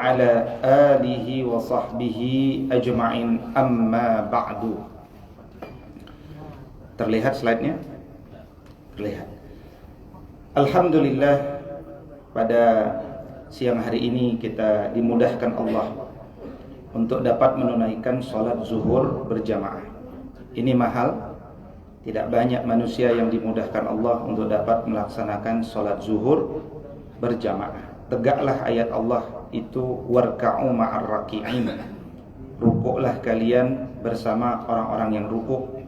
على آله وصحبه أجمعين أما بعد. Terlihat slide-nya? Terlihat. Alhamdulillah, pada siang hari ini kita dimudahkan Allah untuk dapat menunaikan sholat zuhur berjamaah. Ini mahal. Tidak banyak manusia yang dimudahkan Allah untuk dapat melaksanakan sholat zuhur berjamaah. Tegaklah ayat Allah itu, warka'u ma'ar raki'in. Rukuklah kalian bersama orang-orang yang rukuk.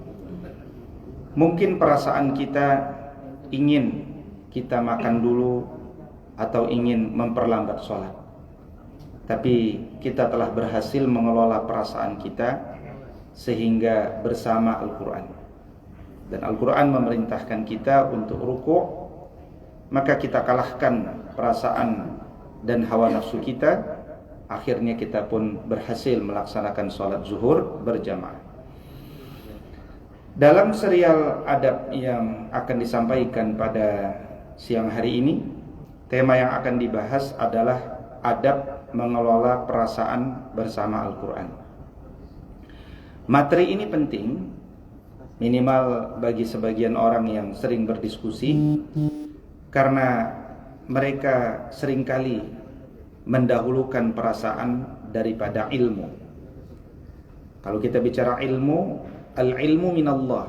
Mungkin perasaan kita ingin kita makan dulu atau ingin memperlambat sholat. Tapi kita telah berhasil mengelola perasaan kita sehingga bersama Al-Quran. Dan Al-Quran memerintahkan kita untuk rukuk, maka kita kalahkan perasaan dan hawa nafsu kita. Akhirnya kita pun berhasil melaksanakan sholat zuhur berjamaah. Dalam serial adab yang akan disampaikan pada siang hari ini, tema yang akan dibahas adalah adab mengelola perasaan bersama Al-Quran. Materi ini penting, minimal bagi sebagian orang yang sering berdiskusi, karena mereka seringkali mendahulukan perasaan daripada ilmu. Kalau kita bicara ilmu, al-ilmu minallah.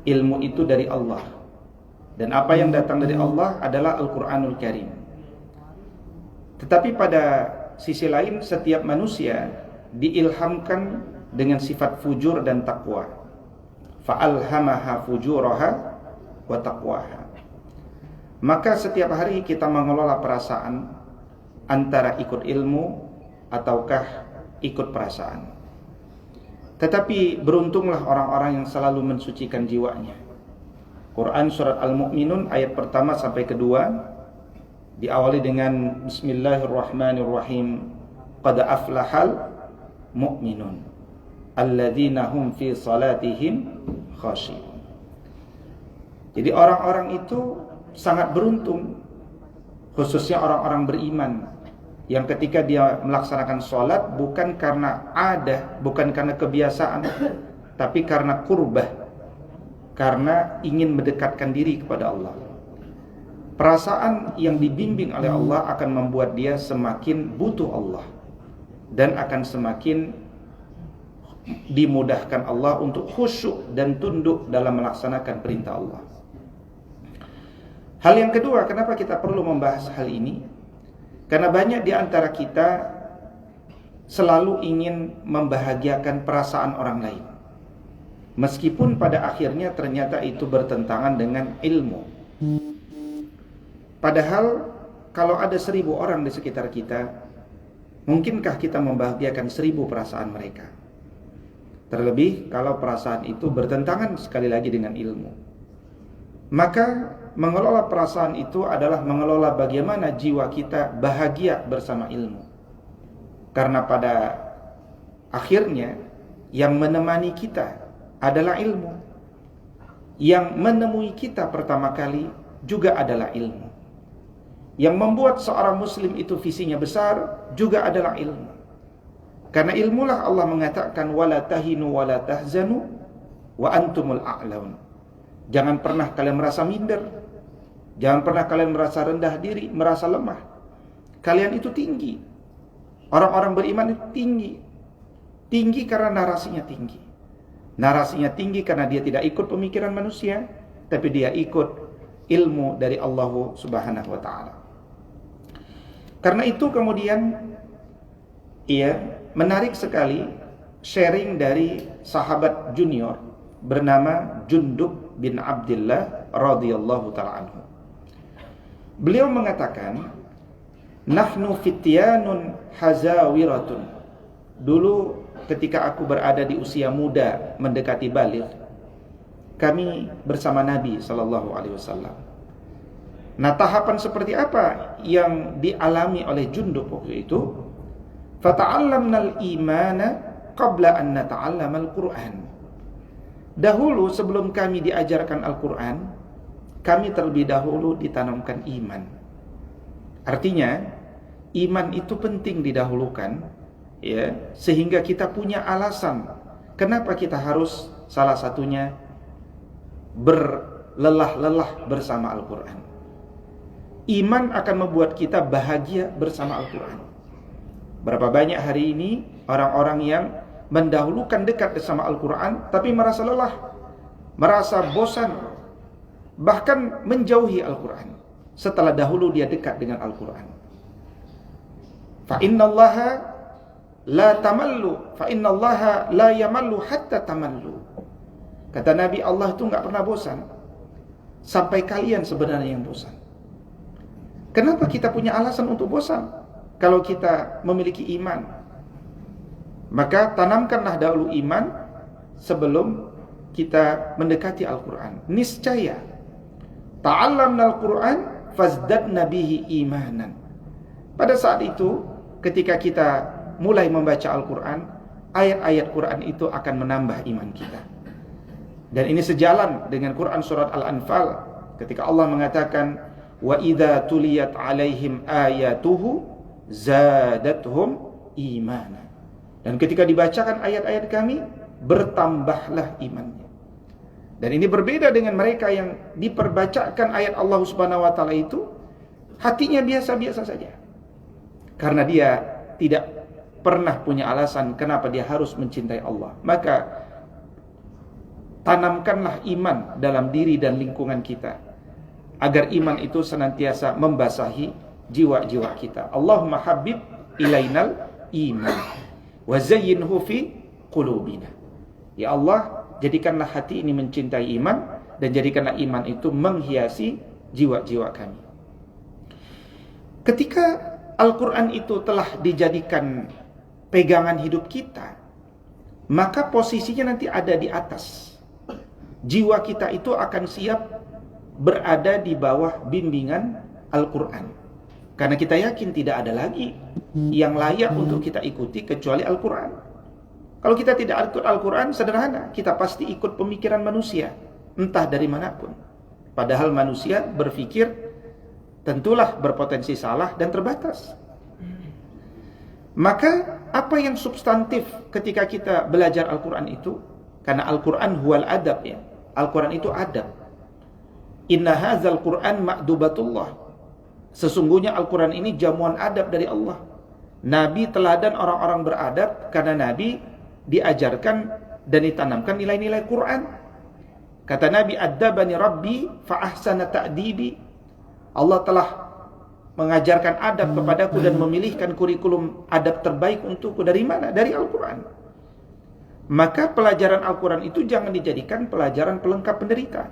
Ilmu itu dari Allah. Dan apa yang datang dari Allah adalah Al-Quranul Karim. Tetapi pada sisi lain, setiap manusia diilhamkan dengan sifat fujur dan taqwa. Fa'alhamaha fujuraha wa taqwaha. Maka setiap hari kita mengelola perasaan antara ikut ilmu ataukah ikut perasaan. Tetapi beruntunglah orang-orang yang selalu mensucikan jiwanya. Quran surat Al-Mu'minun ayat pertama sampai kedua diawali dengan Bismillahirrahmanirrahim. Qad aflahal mu'minun alladzina hum fi salatihim khashi'un. Jadi orang-orang itu sangat beruntung, khususnya orang-orang beriman, yang ketika dia melaksanakan sholat bukan karena adah, bukan karena kebiasaan, tapi karena qurbah, karena ingin mendekatkan diri kepada Allah. Perasaan yang dibimbing oleh Allah akan membuat dia semakin butuh Allah, dan akan semakin dimudahkan Allah untuk khusyuk dan tunduk dalam melaksanakan perintah Allah. Hal yang kedua, kenapa kita perlu membahas hal ini? Karena banyak di antara kita selalu ingin membahagiakan perasaan orang lain, meskipun pada akhirnya ternyata itu bertentangan dengan ilmu. Padahal kalau ada 1000 orang di sekitar kita, mungkinkah kita membahagiakan 1000 perasaan mereka? Terlebih kalau perasaan itu bertentangan sekali lagi dengan ilmu. Maka mengelola perasaan itu adalah mengelola bagaimana jiwa kita bahagia bersama ilmu. Karena pada akhirnya yang menemani kita adalah ilmu. Yang menemui kita pertama kali juga adalah ilmu. Yang membuat seorang muslim itu visinya besar juga adalah ilmu. Karena ilmulah Allah mengatakan wala tahinu wala tahzanu wa antumul a'laun. Jangan pernah kalian merasa minder, jangan pernah kalian merasa rendah diri, merasa lemah. Kalian itu tinggi. Orang-orang beriman itu tinggi. Tinggi karena narasinya tinggi. Narasinya tinggi karena dia tidak ikut pemikiran manusia, tapi dia ikut ilmu dari Allah Subhanahu wa ta'ala. Karena itu kemudian menarik sekali sharing dari sahabat junior bernama Jundub bin Abdullah radhiyallahu ta'ala anhu. Beliau mengatakan, nahnu fityanun hazawiratun. Dulu ketika aku berada di usia muda mendekati baligh, kami bersama Nabi SAW. Nah, tahapan seperti apa yang dialami oleh Jundub waktu itu? Fata'allamnal imana qabla an nata'allamal Qur'an. Dahulu sebelum kami diajarkan Al-Quran, kami terlebih dahulu ditanamkan iman. Artinya, iman itu penting didahulukan, ya, sehingga kita punya alasan kenapa kita harus salah satunya berlelah-lelah bersama Al-Quran. Iman akan membuat kita bahagia bersama Al-Quran. Berapa banyak hari ini orang-orang yang mendahulukan dekat bersama Al-Quran tapi merasa lelah, merasa bosan, bahkan menjauhi Al-Quran setelah dahulu dia dekat dengan Al-Quran. Fa innallaha la tamallu, fa innallaha la yamallu hatta tamallu. Kata Nabi, Allah itu enggak pernah bosan sampai kalian sebenarnya yang bosan. Kenapa kita punya alasan untuk bosan? Kalau kita memiliki iman, maka tanamkanlah dahulu iman sebelum kita mendekati Al-Quran. Niscaya ta'allamna Al-Quran fazdadna bihi imanan. Pada saat itu, ketika kita mulai membaca Al-Quran, ayat-ayat Quran itu akan menambah iman kita. Dan ini sejalan dengan Quran surat Al-Anfal ketika Allah mengatakan, wa idza tuliyat alaihim ayatuhu zadatuhum imana. Dan ketika dibacakan ayat-ayat kami, bertambahlah imannya. Dan ini berbeda dengan mereka yang diperbacakan ayat Allah Subhanahu wa taala itu hatinya biasa-biasa saja. Karena dia tidak pernah punya alasan kenapa dia harus mencintai Allah. Maka tanamkanlah iman dalam diri dan lingkungan kita, agar iman itu senantiasa membasahi jiwa-jiwa kita. Allahumma habib ilainal iman wa zayyinhu fi qulubina. Ya Allah, jadikanlah hati ini mencintai iman, dan jadikanlah iman itu menghiasi jiwa-jiwa kami. Ketika Al-Quran itu telah dijadikan pegangan hidup kita, maka posisinya nanti ada di atas. Jiwa kita itu akan siap berada di bawah bimbingan Al-Quran. Karena kita yakin tidak ada lagi yang layak untuk kita ikuti kecuali Al-Quran. Kalau kita tidak ikut Al-Quran, sederhana, kita pasti ikut pemikiran manusia, entah dari manapun. Padahal manusia berpikir tentulah berpotensi salah dan terbatas. Maka apa yang substantif ketika kita belajar Al-Quran itu? Karena Al-Quran huwal adab, ya. Al-Quran itu adab. Inna hadzal Qur'an ma'dubatullah. Sesungguhnya Al-Quran ini jamuan adab dari Allah. Nabi teladan orang-orang beradab karena Nabi diajarkan dan ditanamkan nilai-nilai Quran. Kata Nabi, "Addabani Rabbi fa ahsana ta'dibi." Allah telah mengajarkan adab kepadaku dan memilihkan kurikulum adab terbaik untukku. Dari mana? Dari Al-Quran. Maka pelajaran Al-Quran itu jangan dijadikan pelajaran pelengkap penderita.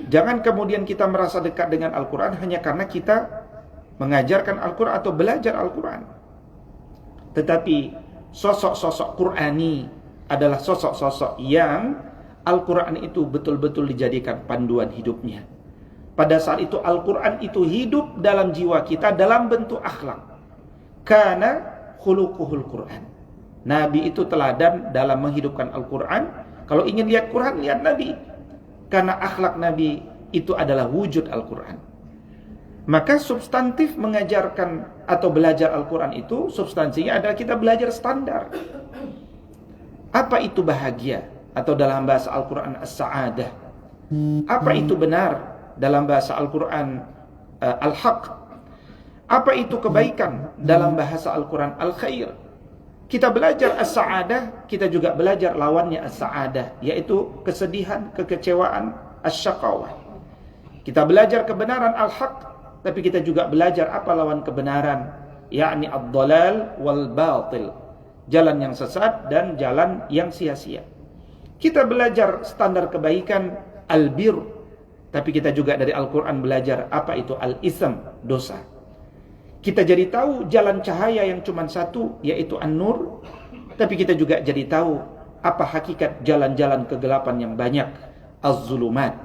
Jangan kemudian kita merasa dekat dengan Al-Quran hanya karena kita mengajarkan Al-Quran atau belajar Al-Quran. Tetapi sosok-sosok Qur'ani adalah sosok-sosok yang Al-Quran itu betul-betul dijadikan panduan hidupnya. Pada saat itu Al-Quran itu hidup dalam jiwa kita dalam bentuk akhlak. Kana khuluquhul Quran. Nabi itu teladan dalam menghidupkan Al-Quran. Kalau ingin lihat Quran, lihat Nabi. Karena akhlak Nabi itu adalah wujud Al-Quran. Maka substantif mengajarkan atau belajar Al-Quran itu, substansinya adalah kita belajar standar. Apa itu bahagia? Atau dalam bahasa Al-Quran as-sa'adah. Apa itu benar? Dalam bahasa Al-Quran al-haq. Apa itu kebaikan? Dalam bahasa Al-Quran al-khair. Kita belajar as-sa'adah, kita juga belajar lawannya as-sa'adah, yaitu kesedihan, kekecewaan, as-syaqawah. Kita belajar kebenaran al-haq, tapi kita juga belajar apa lawan kebenaran, yakni ad-dhalal wal batil, jalan yang sesat dan jalan yang sia-sia. Kita belajar standar kebaikan al-bir, tapi kita juga dari Al-Quran belajar apa itu al-ism, dosa. Kita jadi tahu jalan cahaya yang cuma satu, yaitu an-nur, tapi kita juga jadi tahu apa hakikat jalan-jalan kegelapan yang banyak, az-zulumat.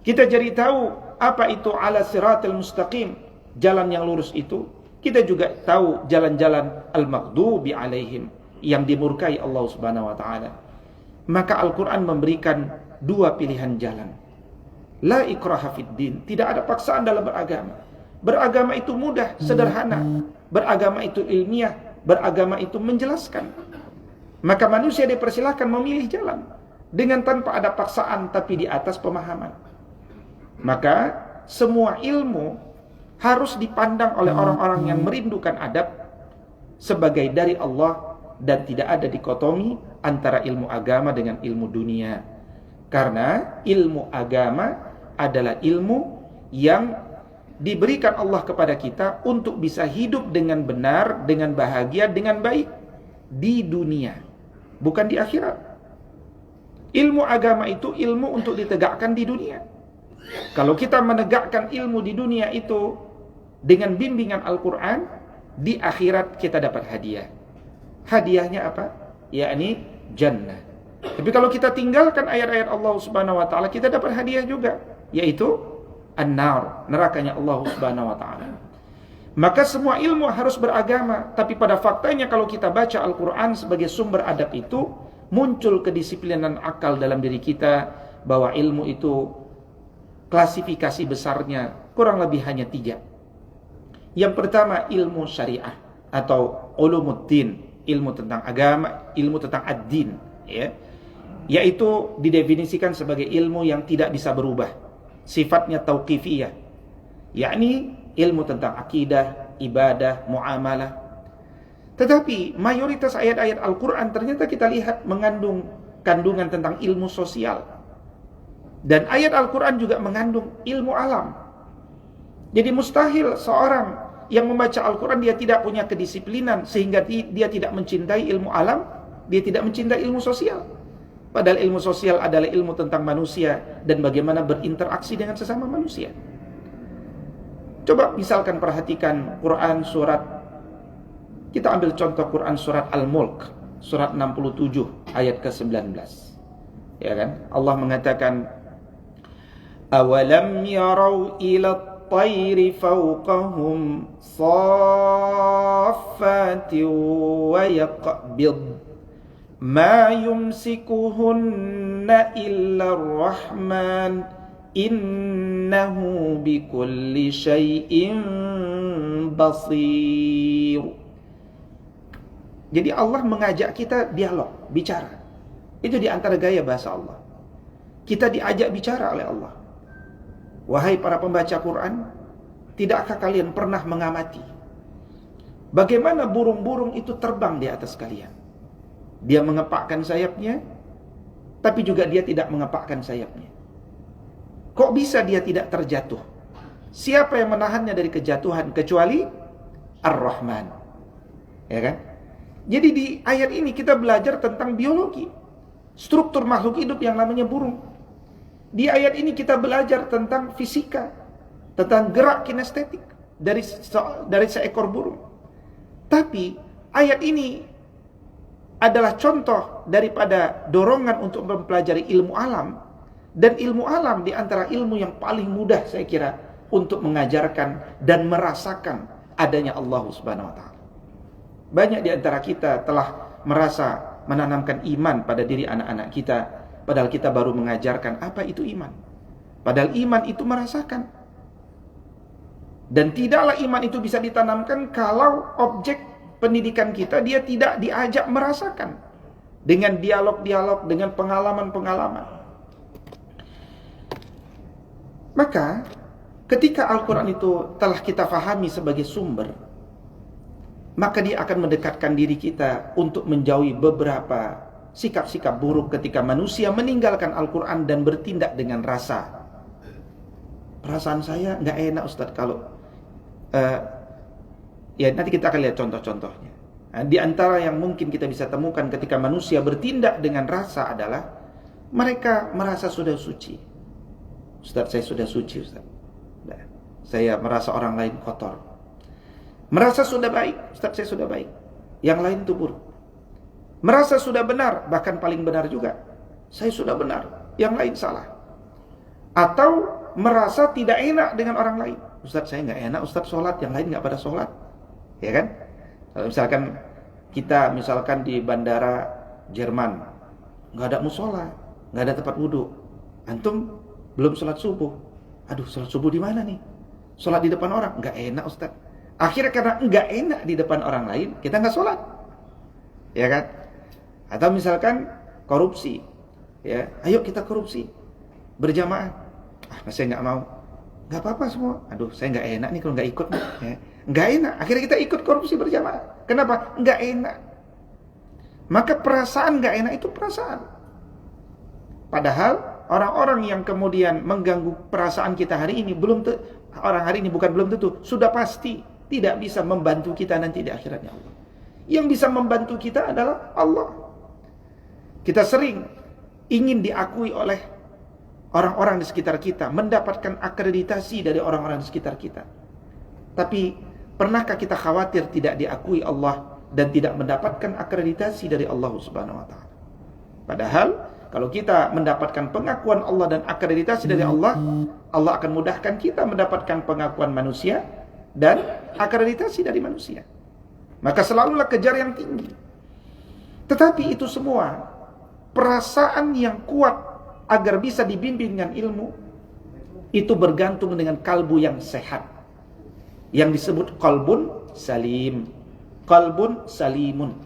Kita jadi tahu apa itu ala siratal mustaqim, jalan yang lurus itu. Kita juga tahu jalan-jalan al-maghdubi alaihim, yang dimurkai Allah Subhanahu wa taala. Maka Al-Quran memberikan dua pilihan jalan. La ikraha fid din, tidak ada paksaan dalam beragama. Beragama itu mudah, sederhana. Beragama itu ilmiah, beragama itu menjelaskan. Maka manusia dipersilahkan memilih jalan dengan tanpa ada paksaan, tapi di atas pemahaman. Maka semua ilmu harus dipandang oleh orang-orang yang merindukan adab sebagai dari Allah, dan tidak ada dikotomi antara ilmu agama dengan ilmu dunia. Karena ilmu agama adalah ilmu yang diberikan Allah kepada kita untuk bisa hidup dengan benar, dengan bahagia, dengan baik di dunia, bukan di akhirat. Ilmu agama itu ilmu untuk ditegakkan di dunia. Kalau kita menegakkan ilmu di dunia itu dengan bimbingan Al-Quran, di akhirat kita dapat hadiah. Hadiahnya apa? Yakni jannah. Tapi kalau kita tinggalkan ayat-ayat Allah Subhanahu wa taala, kita dapat hadiah juga, yaitu an-nar, nerakanya Allah Subhanahu wa taala. Maka semua ilmu harus beragama, tapi pada faktanya kalau kita baca Al-Quran sebagai sumber adab itu, muncul kedisiplinan akal dalam diri kita bahwa ilmu itu klasifikasi besarnya kurang lebih hanya 3. Yang pertama ilmu syariah atau ulumuddin, ilmu tentang agama, ilmu tentang ad-din, ya. Yaitu didefinisikan sebagai ilmu yang tidak bisa berubah, sifatnya tauqifiyah, yakni ilmu tentang akidah, ibadah, muamalah. Tetapi mayoritas ayat-ayat Al-Quran ternyata kita lihat mengandung kandungan tentang ilmu sosial. Dan ayat Al-Quran juga mengandung ilmu alam. Jadi mustahil seorang yang membaca Al-Quran dia tidak punya kedisiplinan sehingga dia tidak mencintai ilmu alam, dia tidak mencintai ilmu sosial. Padahal ilmu sosial adalah ilmu tentang manusia dan bagaimana berinteraksi dengan sesama manusia. Coba misalkan perhatikan Quran surat, kita ambil contoh Quran surat Al-Mulk, surat 67 ayat ke-19. Ya kan? Allah mengatakan, awalam yarau ila الطير فوقهم صافات ويقبض ما يمسكهن إلا الرحمن إنه بكل شيء بصير. Jadi Allah mengajak kita dialog, bicara. Itu di antara gaya bahasa Allah. Kita diajak bicara oleh Allah. Wahai para pembaca Quran, tidakkah kalian pernah mengamati bagaimana burung-burung itu terbang di atas kalian? Dia mengepakkan sayapnya, tapi juga dia tidak mengepakkan sayapnya. Kok bisa dia tidak terjatuh? Siapa yang menahannya dari kejatuhan kecuali Ar-Rahman? Ya kan? Jadi di ayat ini kita belajar tentang biologi, struktur makhluk hidup yang namanya burung. Di ayat ini kita belajar tentang fisika, tentang gerak kinestetik dari seekor burung. Tapi ayat ini adalah contoh daripada dorongan untuk mempelajari ilmu alam. Dan ilmu alam di antara ilmu yang paling mudah saya kira untuk mengajarkan dan merasakan adanya Allah Subhanahu wa taala. Banyak di antara kita telah merasa menanamkan iman pada diri anak-anak kita, padahal kita baru mengajarkan apa itu iman. Padahal iman itu merasakan. Dan tidaklah iman itu bisa ditanamkan kalau objek pendidikan kita dia tidak diajak merasakan dengan dialog-dialog, dengan pengalaman-pengalaman. Maka ketika Al-Quran itu telah kita fahami sebagai sumber, maka dia akan mendekatkan diri kita untuk menjauhi beberapa sikap-sikap buruk ketika manusia meninggalkan Al-Quran dan bertindak dengan rasa. Perasaan saya nggak enak Ustaz kalau ya nanti kita akan lihat contoh-contohnya. Nah, di antara yang mungkin kita bisa temukan ketika manusia bertindak dengan rasa adalah mereka merasa sudah suci. Ustaz, saya sudah suci Ustaz. Nah, saya merasa orang lain kotor. Merasa sudah baik, Ustaz saya sudah baik. Yang lain itu buruk. Merasa sudah benar, bahkan paling benar juga. Saya sudah benar, yang lain salah. Atau merasa tidak enak dengan orang lain. Ustaz saya nggak enak, Ustaz sholat, yang lain nggak pada sholat. Ya kan? Kalau misalkan kita di bandara Jerman, nggak ada musola, nggak ada tempat wudhu. Antum belum sholat subuh. Aduh, sholat subuh di mana nih? Sholat di depan orang, nggak enak Ustaz. Akhirnya karena nggak enak di depan orang lain, kita nggak sholat. Ya kan? Atau misalkan korupsi. Ya, ayo kita korupsi berjamaah. Saya nggak mau. Nggak apa-apa semua. Aduh, saya nggak enak nih kalau nggak ikut. Ya. Nggak enak. Akhirnya kita ikut korupsi berjamaah. Kenapa? Nggak enak. Maka perasaan nggak enak itu perasaan. Padahal orang-orang yang kemudian mengganggu perasaan kita hari ini orang hari ini belum tentu sudah pasti tidak bisa membantu kita nanti di akhiratnya Allah. Yang bisa membantu kita adalah Allah. Kita sering ingin diakui oleh orang-orang di sekitar kita, mendapatkan akreditasi dari orang-orang di sekitar kita. Tapi pernahkah kita khawatir tidak diakui Allah dan tidak mendapatkan akreditasi dari Allah Subhanahu wa taala? Padahal kalau kita mendapatkan pengakuan Allah dan akreditasi dari Allah, Allah akan mudahkan kita mendapatkan pengakuan manusia dan akreditasi dari manusia. Maka selalulah kejar yang tinggi. Tetapi itu semua perasaan yang kuat agar bisa dibimbing dengan ilmu itu bergantung dengan kalbu yang sehat. Yang disebut qalbun salim. Qalbun salimun.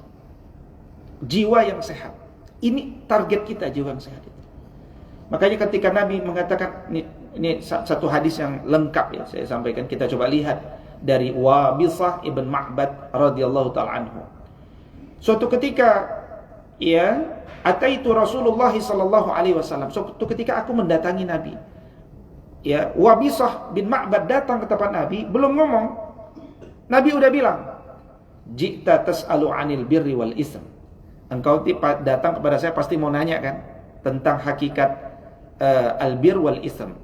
Jiwa yang sehat. Ini target kita, jiwa yang sehat itu. Makanya ketika Nabi mengatakan, ini satu hadis yang lengkap ya, saya sampaikan, kita coba lihat dari Wabisah ibn Ma'bad radhiyallahu ta'ala anhu. Suatu ketika ya, ataitu Rasulullah sallallahu alaihi wasallam. Suatu ketika aku mendatangi Nabi. Ya, Wabisah bin Ma'bad datang ke tempat Nabi, belum ngomong, Nabi udah bilang, "Ji'ta tas'alu 'anil birri wal ism." Engkau datang kepada saya pasti mau nanya kan tentang hakikat albir wal ism,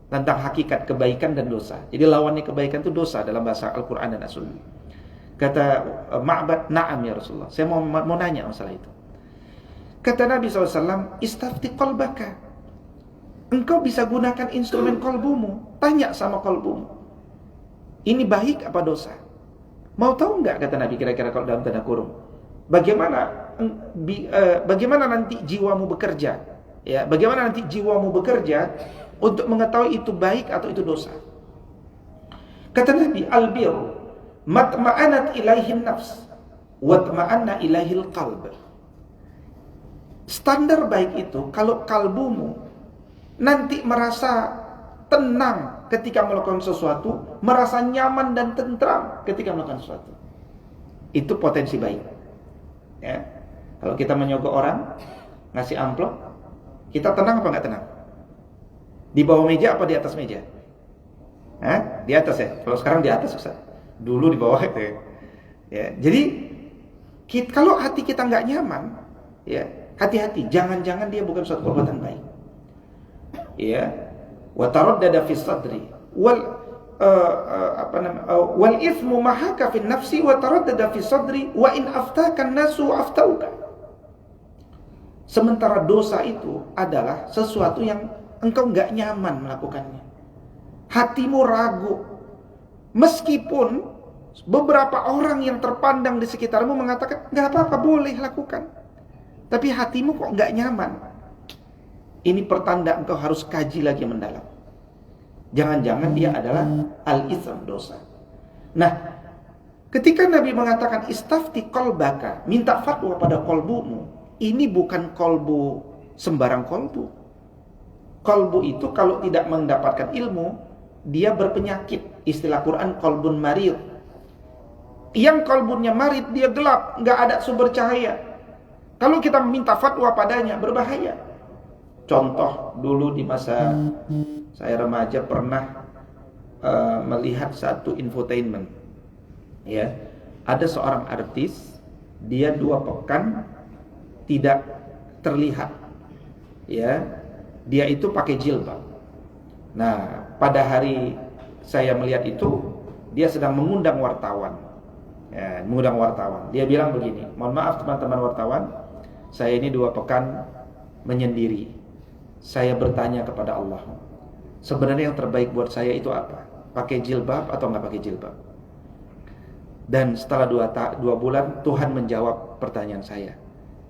tentang hakikat kebaikan dan dosa. Jadi lawannya kebaikan itu dosa dalam bahasa Al-Qur'an dan As-Sunnah. Kata Ma'bad, "Na'am ya Rasulullah. Saya mau nanya masalah itu." Kata Nabi SAW, "Istafti qalbaka." Engkau bisa gunakan instrumen kolbumu. Tanya sama kolbumu. Ini baik apa dosa? Mau tahu enggak, kata Nabi, kira-kira kalau dalam tanda kurung, bagaimana nanti jiwamu bekerja? Ya, bagaimana nanti jiwamu bekerja untuk mengetahui itu baik atau itu dosa? Kata Nabi, "Albir matma'anat ilaihin nafs watma'anna ilaihil qalb." Standar baik itu kalau kalbumu nanti merasa tenang ketika melakukan sesuatu, merasa nyaman dan tentram ketika melakukan sesuatu, itu potensi baik. Ya. Kalau kita menyogok orang, ngasih amplop, kita tenang apa nggak tenang? Di bawah meja apa di atas meja? Di atas ya. Kalau sekarang di atas Ustaz. Dulu di bawah itu ya. Ya. Jadi kalau hati kita nggak nyaman, ya hati-hati. Jangan-jangan dia bukan suatu perbuatan baik. Ya. Wa taraddada fi sadri wal wal ithmu mahaka fi nafsi wa taraddada fi sadri wa in aftaka an-nasu aftauka. Sementara dosa itu adalah sesuatu yang engkau enggak nyaman melakukannya. Hatimu ragu. Meskipun beberapa orang yang terpandang di sekitarmu mengatakan enggak apa-apa, boleh lakukan. Tapi hatimu kok enggak nyaman. Ini pertanda engkau harus kaji lagi mendalam. Jangan-jangan dia adalah al-itsm, dosa. Nah, ketika Nabi mengatakan istafti qalbaka, minta fatwa pada kolbumu, ini bukan kolbu sembarang kolbu. Kolbu itu kalau tidak mendapatkan ilmu, dia berpenyakit. Istilah Quran kolbun marid. Yang kolbunya marid, dia gelap, nggak ada sumber cahaya. Kalau kita minta fatwa padanya, berbahaya. Contoh, dulu di masa saya remaja pernah melihat satu infotainment. Ya, ada seorang artis, dia 2 pekan tidak terlihat. Ya, dia itu pakai jilbab. Nah, pada hari saya melihat itu, dia sedang mengundang wartawan. Ya, mengundang wartawan. Dia bilang begini, "Mohon maaf teman-teman wartawan, saya ini 2 pekan menyendiri. Saya bertanya kepada Allah, sebenarnya yang terbaik buat saya itu apa? Pakai jilbab atau nggak pakai jilbab?" Dan setelah 2 bulan Tuhan menjawab pertanyaan saya.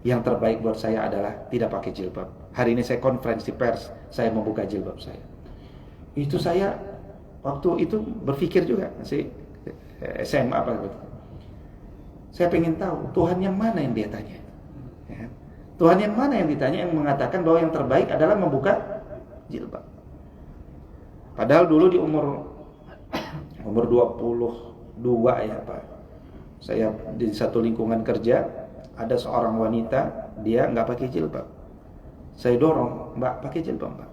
Yang terbaik buat saya adalah tidak pakai jilbab. Hari ini saya konferensi pers, saya membuka jilbab saya. Itu saya, waktu itu berpikir juga, masih SMA apa gitu. Saya pengen tahu Tuhan yang mana yang dia tanya. Ya. Tuhan yang mana yang ditanya, yang mengatakan bahwa yang terbaik adalah membuka jilbab. Padahal dulu di umur 22 ya Pak, saya di satu lingkungan kerja, ada seorang wanita, dia nggak pakai jilbab. Saya dorong, Mbak pakai jilbab Mbak.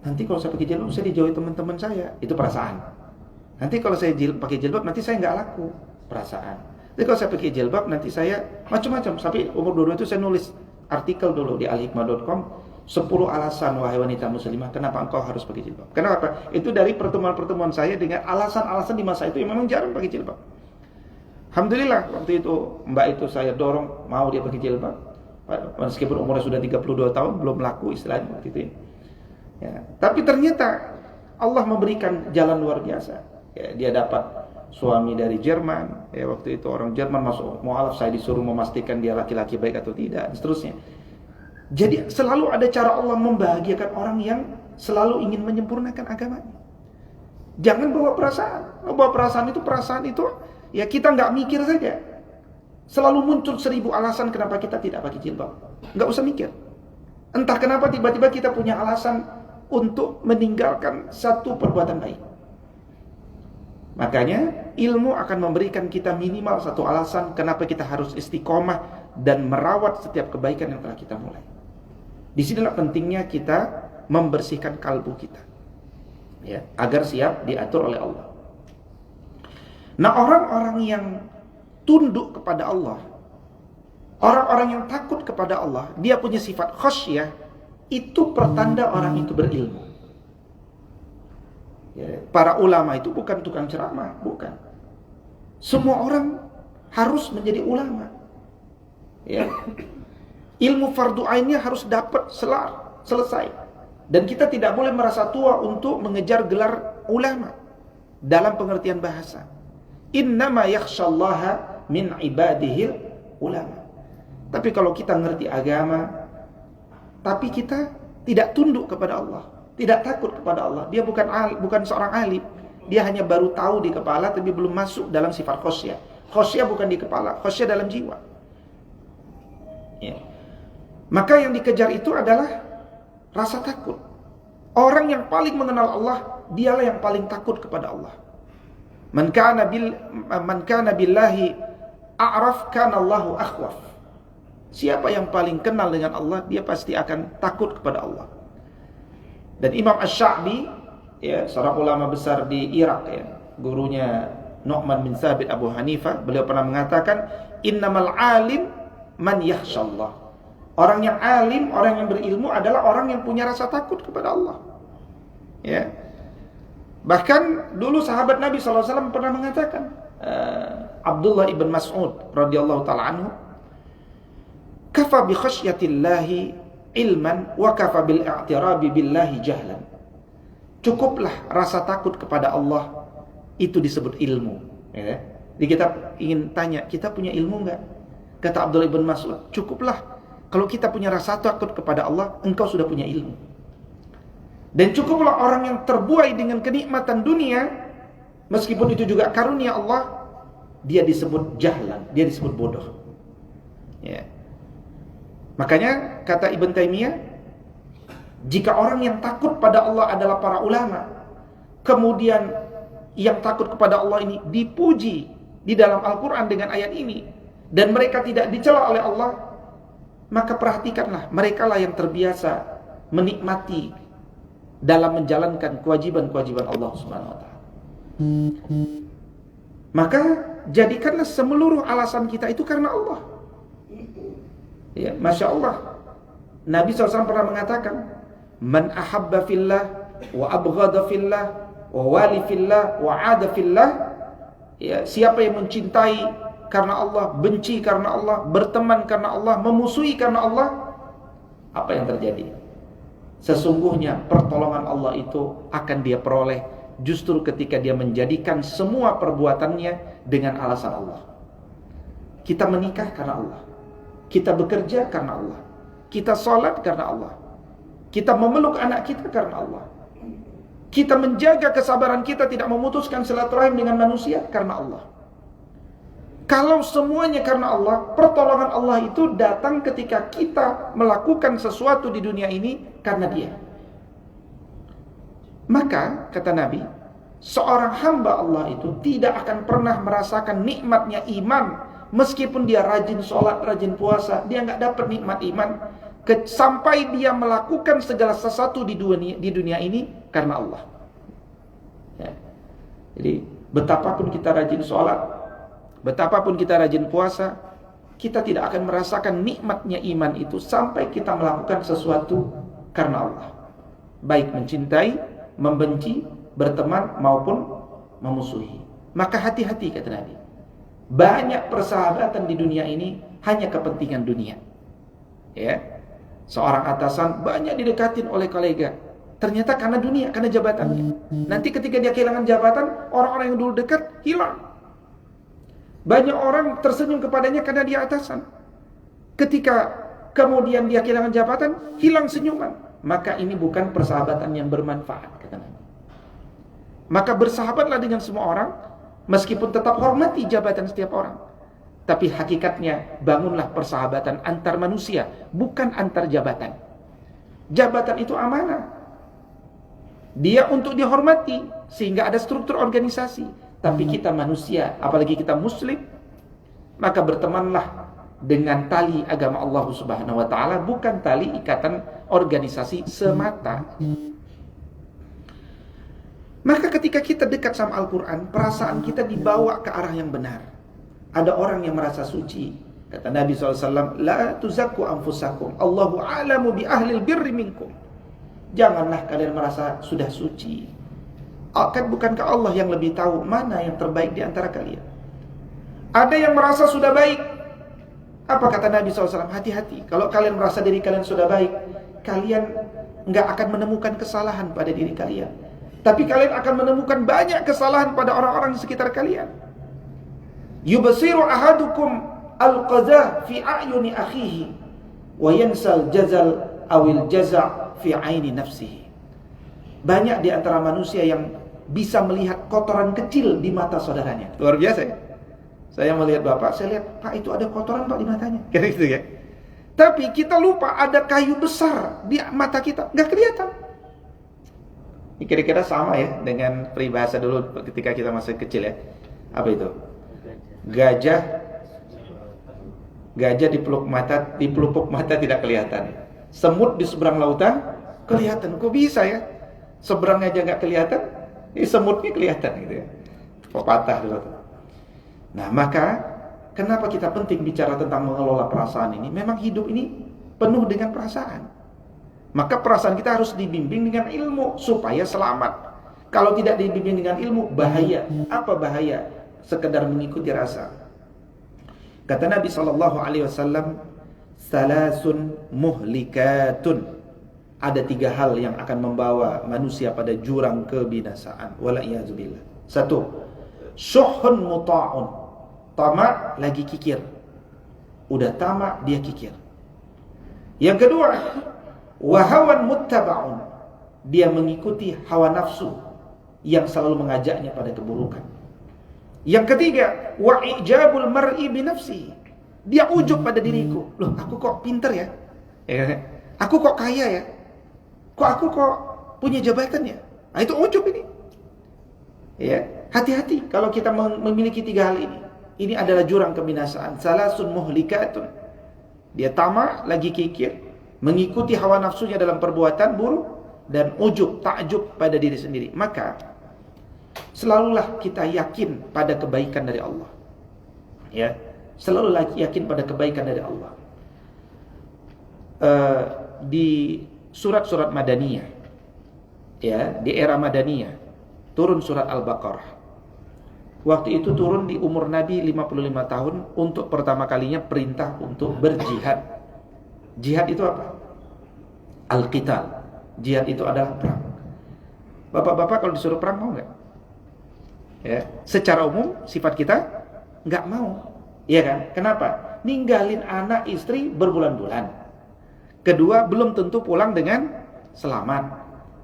Nanti kalau saya pakai jilbab, saya dijauhi teman-teman saya. Itu perasaan. Nanti kalau saya pakai jilbab, nanti saya nggak laku. Perasaan. Jadi kalau saya pakai jilbab, nanti saya macam-macam. Sampai umur 22 itu saya nulis artikel dulu di alhikmah.com, 10 alasan wahai wanita muslimah kenapa engkau harus pakai jilbab. Kenapa? Itu dari pertemuan-pertemuan saya dengan alasan-alasan di masa itu yang memang jarang pakai jilbab. Alhamdulillah waktu itu Mbak itu saya dorong mau dia pakai jilbab. Meskipun umurnya sudah 32 tahun belum laku istilahnya waktu itu ya. Ya, tapi ternyata Allah memberikan jalan luar biasa. Ya, dia dapat suami dari Jerman. Ya, waktu itu orang Jerman masuk mualaf, saya disuruh memastikan dia laki-laki baik atau tidak, dan seterusnya. Jadi selalu ada cara Allah membahagiakan orang yang selalu ingin menyempurnakan agamanya. Jangan bawa perasaan. Bawa perasaan itu ya kita nggak mikir saja. Selalu muncul 1000 alasan kenapa kita tidak pakai jilbab. Nggak usah mikir. Entah kenapa tiba-tiba kita punya alasan untuk meninggalkan satu perbuatan baik. Makanya ilmu akan memberikan kita minimal satu alasan kenapa kita harus istiqomah dan merawat setiap kebaikan yang telah kita mulai. Disinilah pentingnya kita membersihkan kalbu kita, ya, agar siap diatur oleh Allah. Nah, orang-orang yang tunduk kepada Allah, orang-orang yang takut kepada Allah, dia punya sifat khasyah, itu pertanda orang itu berilmu. Ya, para ulama itu bukan tukang ceramah, bukan. Semua orang harus menjadi ulama. Ya. Ilmu fardu ainnya harus dapat selesai. Dan kita tidak boleh merasa tua untuk mengejar gelar ulama dalam pengertian bahasa. Innama yakhshallaha min ibadihil ulama. Tapi kalau kita ngerti agama, tapi kita tidak tunduk kepada Allah, tidak takut kepada Allah, dia bukan seorang alim, dia hanya baru tahu di kepala tapi belum masuk dalam sifat khasyah. Khasyah bukan di kepala, khasyah dalam jiwa. Ya. Maka yang dikejar itu adalah rasa takut. Orang yang paling mengenal Allah, dialah yang paling takut kepada Allah. Man kana billahi a'raf kana Allahu akhwaf. Siapa yang paling kenal dengan Allah, dia pasti akan takut kepada Allah. Dan Imam Asy-Sya'bi, ya, seorang ulama besar di Irak, ya, gurunya Nu'man bin Thabit Abu Hanifah, beliau pernah mengatakan, innamal alim man yakhshallah. Orang yang alim, orang yang berilmu adalah orang yang punya rasa takut kepada Allah. Ya. Bahkan dulu sahabat Nabi SAW pernah mengatakan, Abdullah ibn Mas'ud radhiyallahu ta'ala anhu, kafa bi khasyatillahi ilman wa kafa bil i'tirabi billahi jahlan. Cukuplah rasa takut kepada Allah, itu disebut ilmu, ya. Jadi kita ingin tanya, kita punya ilmu enggak? Kata Abdullah ibn Mas'ud, cukuplah kalau kita punya rasa takut kepada Allah, engkau sudah punya ilmu. Dan cukuplah orang yang terbuai dengan kenikmatan dunia, meskipun itu juga karunia Allah, dia disebut jahlan, dia disebut bodoh. Ya. Makanya kata Ibn Taimiyah, jika orang yang takut pada Allah adalah para ulama, kemudian yang takut kepada Allah ini dipuji di dalam Al-Quran dengan ayat ini, dan mereka tidak dicela oleh Allah, maka perhatikanlah, merekalah yang terbiasa menikmati dalam menjalankan kewajiban-kewajiban Allah Subhanahu wa taala. Maka jadikanlah seluruh alasan kita itu karena Allah. Ya, Masya Allah, Nabi SAW pernah mengatakan, man ahabba fillah wa abghada fillah wa wali fillah wa ada fillah. Ya, siapa yang mencintai karena Allah, benci karena Allah, berteman karena Allah, memusuhi karena Allah, apa yang terjadi? Sesungguhnya pertolongan Allah itu akan dia peroleh justru ketika dia menjadikan semua perbuatannya dengan alasan Allah. Kita menikah karena Allah, kita bekerja karena Allah, kita sholat karena Allah, kita memeluk anak kita karena Allah. Kita menjaga kesabaran kita tidak memutuskan silaturahim dengan manusia karena Allah. Kalau semuanya karena Allah, pertolongan Allah itu datang ketika kita melakukan sesuatu di dunia ini karena Dia. Maka kata Nabi, seorang hamba Allah itu tidak akan pernah merasakan nikmatnya iman meskipun dia rajin sholat, rajin puasa, dia nggak dapat nikmat iman sampai dia melakukan segala sesuatu di dunia ini karena Allah. Ya. Jadi betapapun kita rajin sholat, betapapun kita rajin puasa, kita tidak akan merasakan nikmatnya iman itu sampai kita melakukan sesuatu karena Allah. Baik mencintai, membenci, berteman maupun memusuhi. Maka hati-hati kata Nabi. Banyak persahabatan di dunia ini hanya kepentingan dunia. Ya. Seorang atasan banyak didekatin oleh kolega. Ternyata karena dunia, karena jabatannya. Nanti ketika dia kehilangan jabatan, orang-orang yang dulu dekat hilang. Banyak orang tersenyum kepadanya karena dia atasan. Ketika kemudian dia kehilangan jabatan, hilang senyuman. Maka ini bukan persahabatan yang bermanfaat kata Nabi. Maka bersahabatlah dengan semua orang, meskipun tetap hormati jabatan setiap orang. Tapi hakikatnya bangunlah persahabatan antar manusia, bukan antar jabatan. Jabatan itu amanah. Dia untuk dihormati sehingga ada struktur organisasi. Tapi kita manusia, apalagi kita muslim, maka bertemanlah dengan tali agama Allah Subhanahu wa taala, bukan tali ikatan organisasi semata. Maka ketika kita dekat sama Al-Quran, perasaan kita dibawa ke arah yang benar. Ada orang yang merasa suci. Kata Nabi SAW, La tuzakku anfusakum, Allahu a'lamu bi ahlil birri minkum. Janganlah kalian merasa sudah suci. Kan bukankah Allah yang lebih tahu mana yang terbaik di antara kalian? Ada yang merasa sudah baik. Apa kata Nabi SAW? Hati-hati. Kalau kalian merasa diri kalian sudah baik, kalian nggak akan menemukan kesalahan pada diri kalian. Tapi kalian akan menemukan banyak kesalahan pada orang-orang di sekitar kalian. Yubasiru ahadukum al-qaza fi a'yuni akhihi wa yansal jazal awil jaza' fi aini nafsihi. Banyak di antara manusia yang bisa melihat kotoran kecil di mata saudaranya. Luar biasa ya. Saya melihat bapak, saya lihat, Pak itu ada kotoran Pak di matanya. Kayak gitu ya. Tapi kita lupa ada kayu besar di mata kita, nggak kelihatan. Ini kira-kira sama ya dengan peribahasa dulu ketika kita masih kecil ya. Apa itu? Gajah di pelupuk mata tidak kelihatan. Semut di seberang lautan kelihatan. Kok bisa ya? Seberangnya aja nggak kelihatan, ini semutnya kelihatan gitu ya. Pepatah dulu. Nah, maka kenapa kita penting bicara tentang mengelola perasaan ini? Memang hidup ini penuh dengan perasaan. Maka perasaan kita harus dibimbing dengan ilmu supaya selamat. Kalau tidak dibimbing dengan ilmu, bahaya. Apa bahaya? Sekedar mengikuti rasa. Kata Nabi SAW, Salasun muhlikatun. Ada 3 hal yang akan membawa manusia pada jurang kebinasaan. Wala'iyadzubillah. 1. Syuhun muta'un. Tamak lagi kikir. Udah tamak dia kikir. Yang kedua, wahawan muttaba'un. Dia mengikuti hawa nafsu yang selalu mengajaknya pada keburukan. Yang ketiga, wa'ijabul mar'i binafsi. Dia ujub pada diriku. Loh, aku kok pinter ya? Aku kok kaya ya? Aku kok punya jabatan ya? Nah, itu ujub ini. Ya, hati-hati kalau kita memiliki 3 hal ini. Ini adalah jurang kebinasaan. Salasun muhlikatun. Dia tamak, lagi kikir, mengikuti hawa nafsunya dalam perbuatan buruk, dan ujub, takjub pada diri sendiri. Maka selalulah kita yakin pada kebaikan dari Allah. Ya, selalu yakin pada kebaikan dari Allah. Di surat-surat Madaniyah, ya, di era Madaniyah, turun surat Al-Baqarah. Waktu itu turun di umur Nabi 55 tahun untuk pertama kalinya perintah untuk berjihad. Jihad itu apa? Al-qital. Jihad itu adalah perang. Bapak-bapak kalau disuruh perang mau nggak? Ya, secara umum sifat kita nggak mau, iya kan? Kenapa? Ninggalin anak istri berbulan-bulan. Kedua, belum tentu pulang dengan selamat.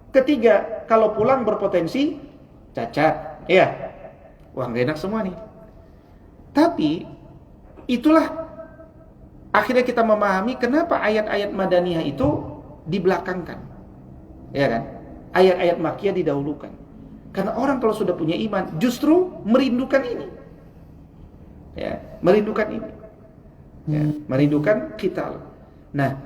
Ketiga, kalau pulang berpotensi cacat. Iya. Wah, nggak enak semua nih. Tapi itulah akhirnya kita memahami kenapa ayat-ayat Madaniyah itu dibelakangkan. Ya kan? Ayat-ayat Makkiyah didahulukan. Karena orang kalau sudah punya iman justru merindukan ini. Ya, merindukan ini. Ya, merindukan qital. Nah,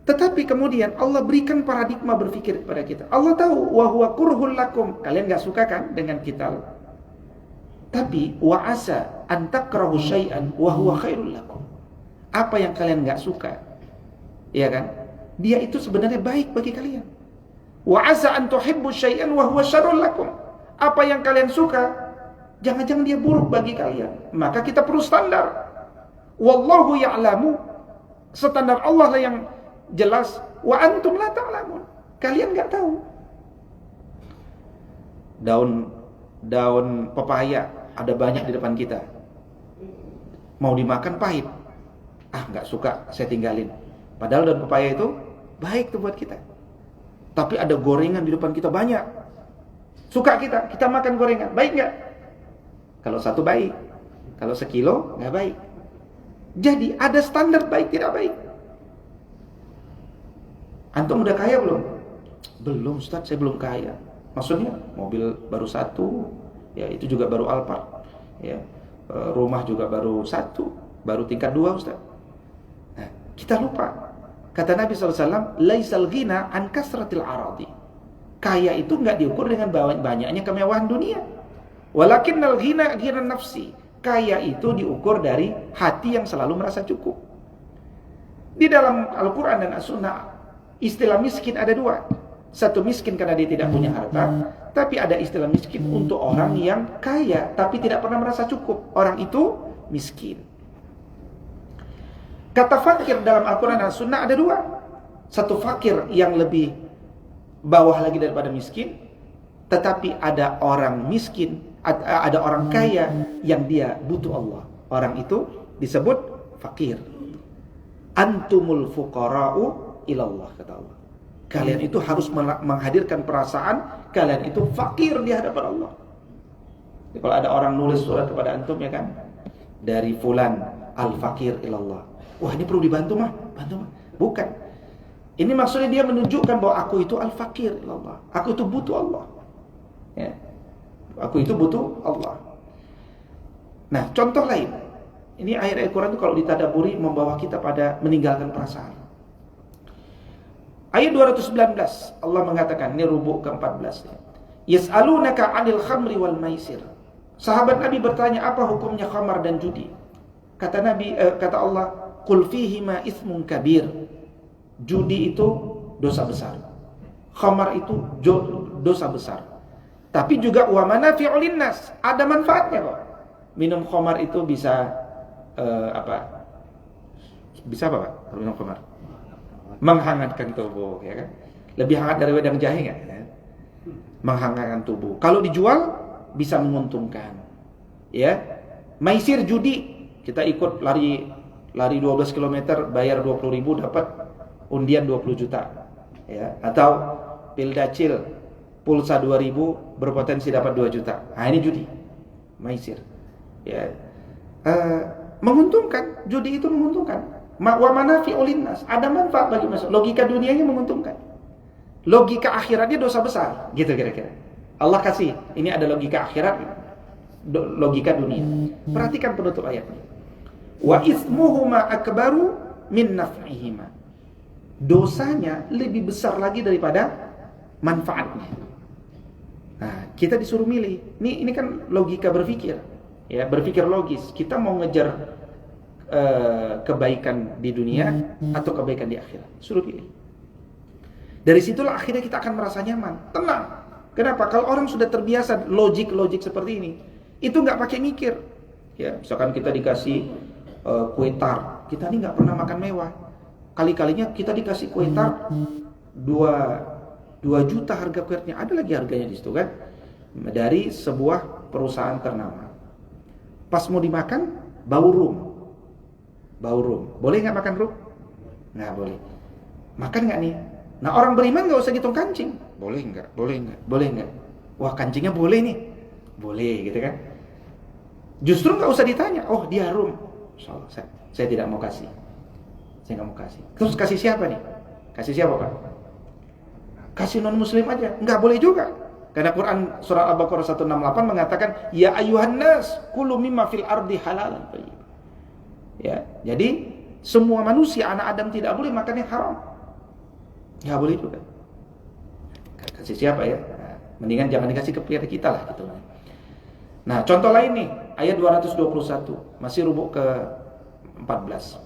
tetapi kemudian Allah berikan paradigma berpikir kepada kita. Allah tahu wa huwa kurhul lakum. Kalian enggak suka kan dengan qital? Tapi wa asa an takrahu syai'an wa huwa khairul lakum. Apa yang kalian enggak suka, ya kan? Dia itu sebenarnya baik bagi kalian. Wa asa an tuhibbu syai'an wa huwa syarrul lakum. Apa yang kalian suka, jangan-jangan dia buruk bagi kalian. Maka kita perlu standar. Wallahu ya'lamu. Standar Allah lah yang jelas. Wa antum la ta'lamun. Kalian enggak tahu. Daun pepaya ada banyak di depan kita. Mau dimakan pahit. Enggak suka, saya tinggalin. Padahal daun pepaya itu baik tuh buat kita. Tapi ada gorengan di depan kita banyak. Suka kita makan gorengan. Baik enggak? Kalau satu baik. Kalau sekilo enggak baik. Jadi ada standar baik tidak baik. Antum udah kaya belum? Belum Ustaz, saya belum kaya. Maksudnya mobil baru satu, ya itu juga baru Alphard, ya rumah juga baru satu, baru tingkat 2 Ustaz. Nah, kita lupa. Kata Nabi SAW, laisal ghina an kasratil aradi. Kaya itu nggak diukur dengan banyaknya kemewahan dunia. Walakinnal ghina ghina nafsi. Kaya itu diukur dari hati yang selalu merasa cukup. Di dalam Al-Quran dan As-Sunnah, istilah miskin ada 2. Satu miskin karena dia tidak punya harta, tapi ada istilah miskin untuk orang yang kaya tapi tidak pernah merasa cukup. Orang itu miskin. Kata fakir dalam Al-Quran dan Sunnah ada 2. Satu fakir yang lebih bawah lagi daripada miskin, tetapi ada orang miskin, ada orang kaya yang dia butuh Allah. Orang itu disebut fakir. Antumul fuqara'u ilallah, kata Allah. Kalian itu harus menghadirkan perasaan kalian itu fakir di hadapan Allah. Jadi kalau ada orang nulis surat kepada antum, ya kan, dari fulan al-fakir ilallah. Wah, ini perlu dibantu mah, bantu mah. Bukan. Ini maksudnya dia menunjukkan bahwa aku itu al-fakir ilallah. Aku itu butuh Allah. Ya. Aku itu butuh Allah. Nah, contoh lain. Ini ayat Al-Quran itu kalau ditadaburi membawa kita pada meninggalkan perasaan. Ayat 219 Allah mengatakan, ini rubuk ke-14. Yas'alunaka 'anil khamri wal maisir. Sahabat Nabi bertanya, apa hukumnya khamar dan judi? Kata Nabi, kata Allah, qul fihima itsmun kabir. Judi itu dosa besar. Khamar itu dosa besar. Tapi juga wa manafi'u linnas, ada manfaatnya kok. Minum khamar itu bisa apa? Bisa apa, Pak? Kalau minum khamar? Menghangatkan tubuh, ya kan? Lebih hangat dari wedang jahe enggak? Ya? Menghangatkan tubuh. Kalau dijual bisa menguntungkan. Ya. Maisir judi, kita ikut lari 12 km, bayar 20.000 dapat undian 20 juta. Ya, atau pildacil pulsa 2.000 berpotensi dapat 2 juta. Nah, ini judi. Maisir. Ya. Menguntungkan, judi itu menguntungkan. Wa manafi'u linnas, ada manfaat bagi manusia. Logika dunianya menguntungkan. Logika akhiratnya dosa besar, gitu kira-kira. Allah kasih, ini ada logika akhirat, logika dunia. Perhatikan penutup ayatnya. Wa ismuhuma akbaru min naf'ihima. Dosanya lebih besar lagi daripada manfaatnya. Nah, kita disuruh milih. Ini kan logika berpikir. Ya, berpikir logis. Kita mau ngejar kebaikan di dunia atau kebaikan di akhirat. Suruh pilih. Dari situlah akhirnya kita akan merasa nyaman, tenang. Kenapa? Kalau orang sudah terbiasa logik seperti ini, itu nggak pakai mikir. Ya, misalkan kita dikasih kue tar, kita ini nggak pernah makan mewah. Kali-kalinya kita dikasih kue tar 2 juta harga kuenya, ada lagi harganya di situ kan, dari sebuah perusahaan ternama. Pas mau dimakan, bau rum. Boleh nggak makan rum? Nggak boleh. Makan nggak nih? Nah, orang beriman nggak usah ngitung kancing. Boleh nggak? Boleh nggak? Boleh nggak? Wah, kancingnya boleh nih. Boleh, gitu kan? Justru nggak usah ditanya. Oh, dia harum. Saya tidak mau kasih. Saya nggak mau kasih. Terus kasih siapa nih? Kasih siapa, Pak? Kasih non muslim aja. Nggak boleh juga. Karena Quran surah Al-Baqarah 168 mengatakan, ya ayuhan nas, kulu mimma fil ardi halalan thayyib. Ya, jadi semua manusia anak Adam tidak boleh makan yang haram. Nggak boleh juga. Kasih siapa ya? Nah, mendingan jangan dikasih kepada kita lah gitu. Nah, contoh lain nih, ayat 221, masih rubuk ke 14.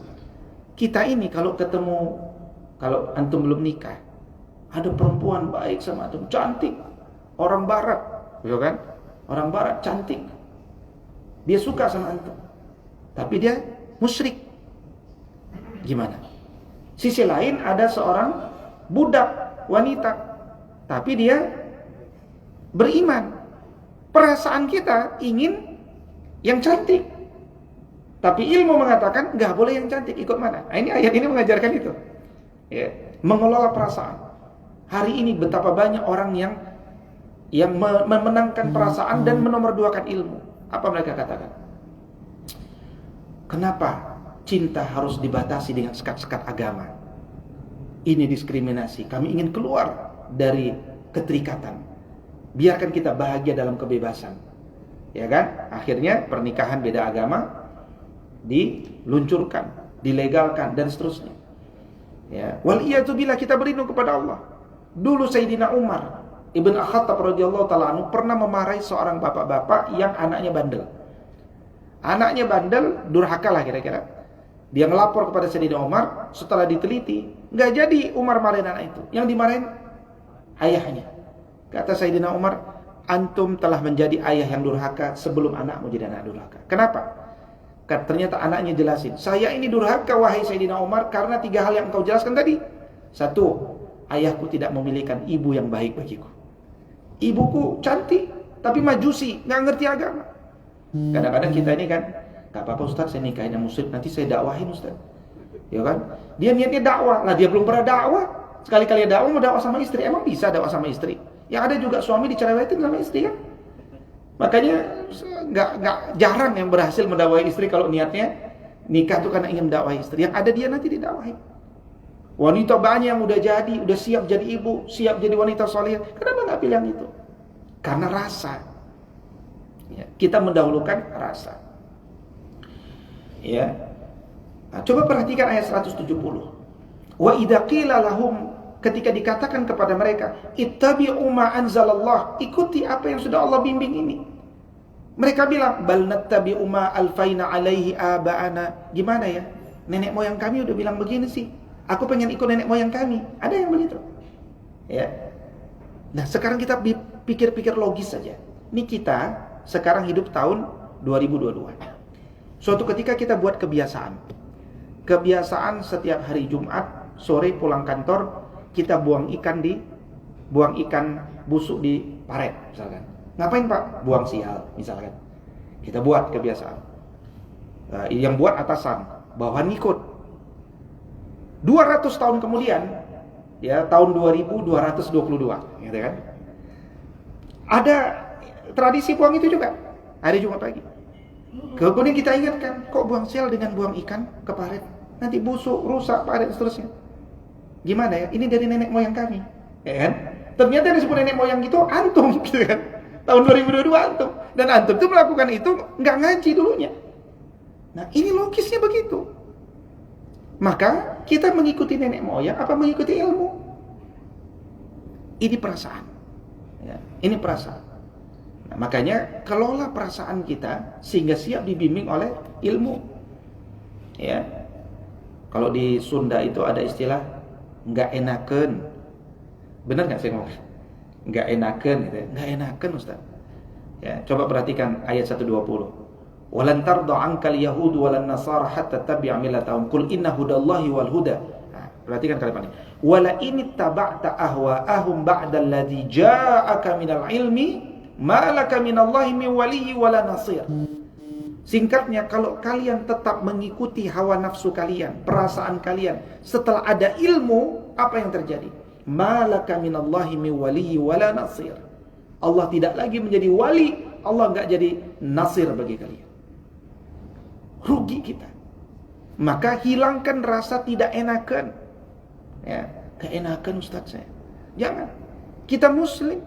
Kita ini kalau ketemu, kalau antum belum nikah, ada perempuan baik sama antum, cantik, orang barat, gitu kan? Orang barat cantik. Dia suka sama antum. Tapi dia musyrik. Gimana? Sisi lain ada seorang budak wanita, tapi dia beriman. Perasaan kita ingin yang cantik, tapi ilmu mengatakan nggak boleh yang cantik, ikut mana? Nah, ini ayat ini mengajarkan itu, ya, mengelola perasaan. Hari ini betapa banyak orang yang memenangkan perasaan dan menomorduakan ilmu. Apa mereka katakan? Kenapa cinta harus dibatasi dengan sekat-sekat agama? Ini diskriminasi. Kami ingin keluar dari keterikatan. Biarkan kita bahagia dalam kebebasan. Ya kan? Akhirnya pernikahan beda agama diluncurkan, dilegalkan dan seterusnya. Ya, waliyatubillah, kita berlindung kepada Allah. Dulu Sayyidina Umar Ibn Khattab radhiyallahu ta'ala anhu pernah memarahi seorang bapak-bapak yang anaknya bandel. Anaknya bandel, durhaka lah kira-kira. Dia ngelapor kepada Sayyidina Umar, setelah diteliti, nggak jadi Umar marahin anak itu. Yang dimarahin ayahnya. Kata Sayyidina Umar, antum telah menjadi ayah yang durhaka sebelum anakmu jadi anak durhaka. Kenapa? Karena ternyata anaknya jelasin, saya ini durhaka wahai Sayyidina Umar karena 3 hal yang engkau jelaskan tadi. 1, ayahku tidak memilihkan ibu yang baik bagiku. Ibuku cantik, tapi majusi, nggak ngerti agama. Kadang-kadang kita ini kan, gak apa-apa Ustaz, saya nikahin yang muslim, nanti saya dakwahin Ustaz. Ya kan? Dia niatnya dakwah, lah dia belum pernah dakwah. Sekali-kali dakwah mau dakwah sama istri, emang bisa dakwah sama istri? Yang ada juga suami dicerewetin sama istri kan? Makanya nggak jarang yang berhasil mendakwahi istri kalau niatnya nikah tuh karena ingin mendakwahi istri. Yang ada dia nanti didakwahi. Wanita banyak yang udah jadi, udah siap jadi ibu, siap jadi wanita salihah. Kenapa nggak pilih yang itu? Karena rasa. Ya, kita mendahulukan rasa. Ya. Nah, coba perhatikan ayat 170. Wa idza qila lahum, ketika dikatakan kepada mereka, ittabi'u ma anzalallah, ikuti apa yang sudah Allah bimbing ini. Mereka bilang, bal nattabi'u ma alfaina alaihi aba'ana. Gimana ya? Nenek moyang kami udah bilang begini sih. Aku pengen ikut nenek moyang kami. Ada yang begitu. Ya. Nah, sekarang kita pikir-pikir logis saja. Ini kita sekarang hidup tahun 2022. Suatu ketika kita buat kebiasaan. Kebiasaan setiap hari Jumat sore pulang kantor kita buang ikan busuk di paret misalkan. Ngapain Pak? Buang sial misalkan. Kita buat kebiasaan. Yang buat atasan, bawahan ngikut. 200 tahun kemudian, ya tahun 2222, gitu kan? Ada tradisi buang itu juga hari Jumat pagi. Kemudian kita ingatkan, kok buang sial dengan buang ikan ke paret? Nanti busuk, rusak paret seterusnya. Gimana ya? Ini dari nenek moyang kami, ya kan? Ternyata yang disebut nenek moyang itu antum, gitu kan? Tahun 2022 antum, dan antum itu melakukan itu nggak ngaji dulunya. Nah, ini logisnya begitu. Maka kita mengikuti nenek moyang apa mengikuti ilmu? Ini perasaan. Ya, ini perasaan. Nah, makanya kelola perasaan kita sehingga siap dibimbing oleh ilmu. Ya. Kalau di Sunda itu ada istilah nggak enaken. Benar nggak saya ngomong? Nggak enaken, gitu ya. Nggak enaken Ustaz. Ya, coba perhatikan ayat 120. Walan tarda ankal yahudu walan nasara hatta tabi'a millatahum qul inna hudallahi wal huda. Nah, perhatikan kalimat ini. Wala in taba'ta ahwa'ahum ba'da alladhi ja'aka minal ilmi ma laka minallahi min waliyyi wala nasir. Singkatnya, kalau kalian tetap mengikuti hawa nafsu kalian, perasaan kalian setelah ada ilmu, apa yang terjadi? Malaka minallahi min waliyyi wala nasir. Allah tidak lagi menjadi wali, Allah enggak jadi nasir bagi kalian. Rugi kita. Maka hilangkan rasa tidak enakan. Ya, keenakan Ustaz saya. Jangan. Kita muslim.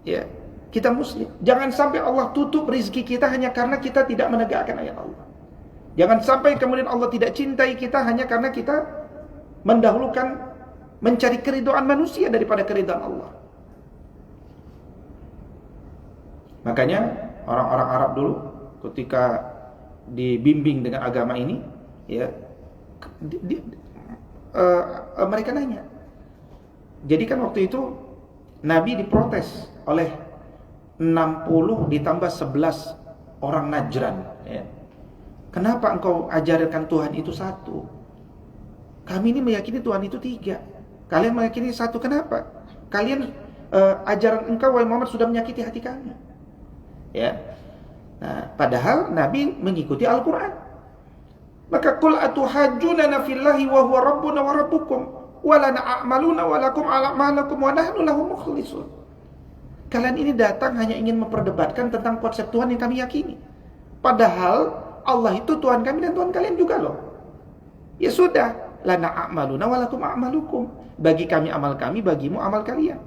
Ya, kita muslim. Jangan sampai Allah tutup rezeki kita hanya karena kita tidak menegakkan ayat Allah. Jangan sampai kemudian Allah tidak cintai kita hanya karena kita mendahulukan mencari keridhaan manusia daripada keridhaan Allah. Makanya orang-orang Arab dulu ketika dibimbing dengan agama ini, ya, mereka nanya. Jadi kan waktu itu Nabi diprotes oleh 60 ditambah 11 orang Najran, ya. Kenapa engkau ajarkan Tuhan itu satu? Kami ini meyakini Tuhan itu 3. Kalian meyakini satu, kenapa? Kalian ajaran engkau wahai Muhammad sudah menyakiti hati kami. Ya. Nah, padahal Nabi mengikuti Al-Qur'an. Maka qul atuhajjunana fillahi wa huwa rabbuna wa rabbukum wa lana a'maluna wa lakum a'malukum wa nahnu lahu mukhlisun. Kalian ini datang hanya ingin memperdebatkan tentang konsep Tuhan yang kami yakini. Padahal Allah itu Tuhan kami dan Tuhan kalian juga loh. Ya sudah, lana a'maluna wa lakum a'malukum. Bagi kami amal kami, bagimu amal kalian.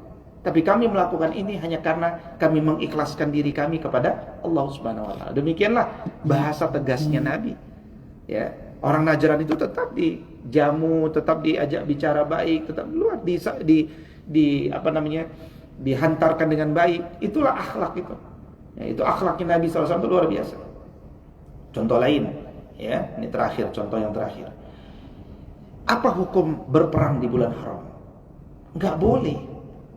Tapi kami melakukan ini hanya karena kami mengikhlaskan diri kami kepada Allah Subhanahu wa taala. Demikianlah bahasa tegasnya Nabi. Ya, orang Najran itu tetap dijamu, tetap diajak bicara baik, tetap luar dihantarkan dengan baik. Itulah akhlak itu. Ya, itu akhlaknya Nabi SAW itu luar biasa. Contoh lain, ya, ini terakhir, contoh yang terakhir. Apa hukum berperang di bulan haram? Enggak boleh.